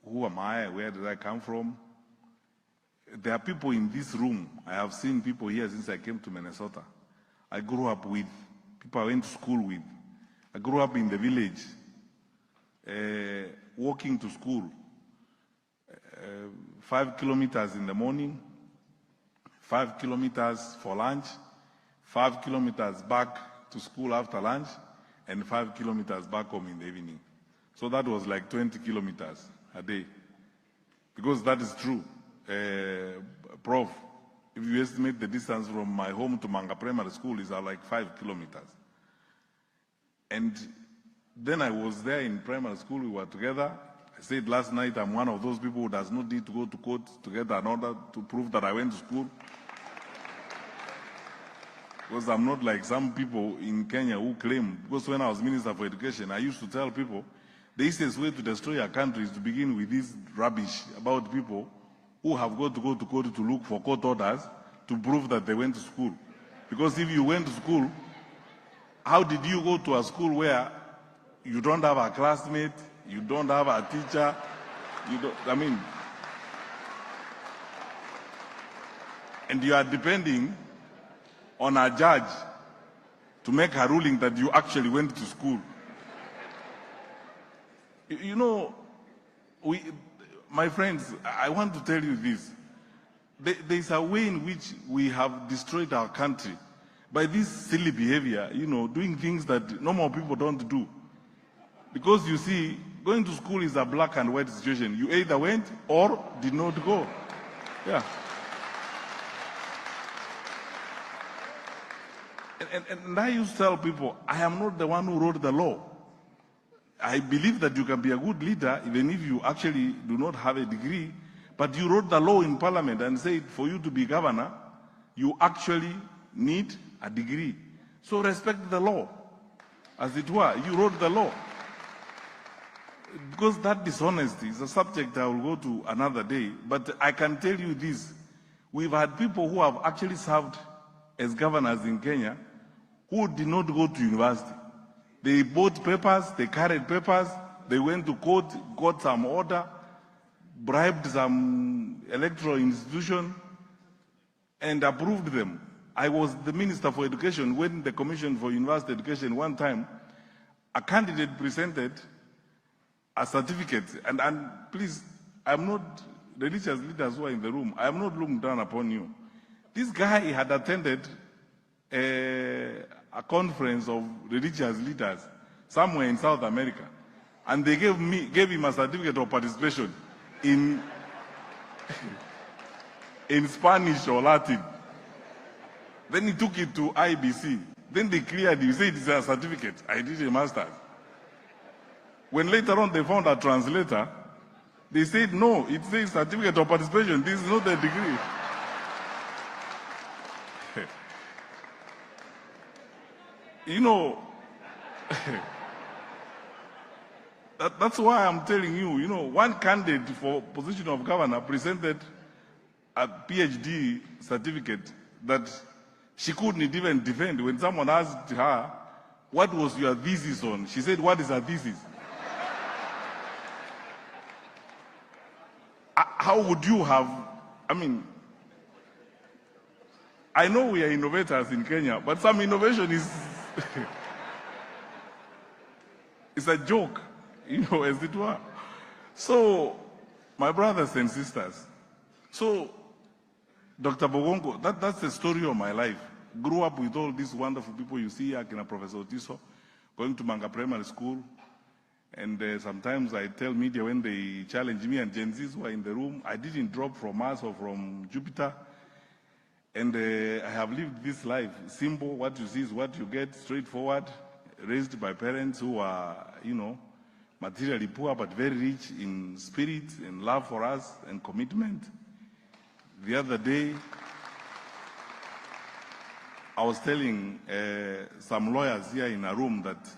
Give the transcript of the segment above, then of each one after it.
who am I? Where did I come from? There are people in this room. I have seen people here since I came to Minnesota. I grew up with, people I went to school with. I grew up in the village, walking to school, 5 kilometers in the morning, 5 kilometers for lunch, 5 kilometers back to school after lunch, and 5 kilometers back home in the evening. So that was like 20 kilometers a day. Because that is true. Prof, if you estimate the distance from my home to Manga Primary School is like 5 kilometers. And then I was there in primary school, we were together. I said last night I'm one of those people who does not need to go to court to get an order to prove that I went to school. Because I'm not like some people in Kenya who claim, because when I was Minister for Education, I used to tell people, the easiest way to destroy a country is to begin with this rubbish about people who have got to go to court to look for court orders to prove that they went to school. Because if you went to school, how did you go to a school where you don't have a classmate, you don't have a teacher, and you are depending on a judge to make a ruling that you actually went to school. You know, my friends, I want to tell you this. There is a way in which we have destroyed our country by this silly behavior, doing things that normal people don't do. Because you see, going to school is a black and white situation. You either went or did not go. Yeah. And I used to tell people, I am not the one who wrote the law. I believe that you can be a good leader even if you actually do not have a degree, but you wrote the law in Parliament and said for you to be governor, you actually need a degree. So respect the law. As it were, you wrote the law. Because that dishonesty is a subject I will go to another day, but I can tell you this. We've had people who have actually served as governors in Kenya who did not go to university. They bought papers, they carried papers, they went to court, got some order, bribed some electoral institution, and approved them. I was the Minister for Education when the Commission for University Education one time, a candidate presented a certificate, and please, I'm not, religious leaders who are in the room, I am not looking down upon you. This guy had attended a conference of religious leaders somewhere in South America, and they gave him a certificate of participation in Spanish or Latin. Then he took it to IBC. Then they cleared it. He said it's a certificate. I did a master's. When later on they found a translator, they said, no, it says certificate of participation. This is not a degree. That's why I'm telling you, one candidate for position of governor presented a PhD certificate that she couldn't even defend. When someone asked her, what was your thesis on? She said, what is a thesis? How would you have, I know we are innovators in Kenya, but some innovation is, it's a joke, as it were. So, my brothers and sisters, Dr. Bogongo, that's the story of my life. Grew up with all these wonderful people you see here, Professor Otiso, going to Manga Primary School. And sometimes I tell media when they challenge me and Gen Zs who are in the room, I didn't drop from Mars or from Jupiter. And I have lived this life. Simple, what you see is what you get, straightforward, raised by parents who are, materially poor but very rich in spirit and love for us and commitment. The other day, I was telling some lawyers here in a room that,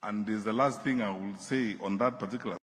and this is the last thing I will say on that particular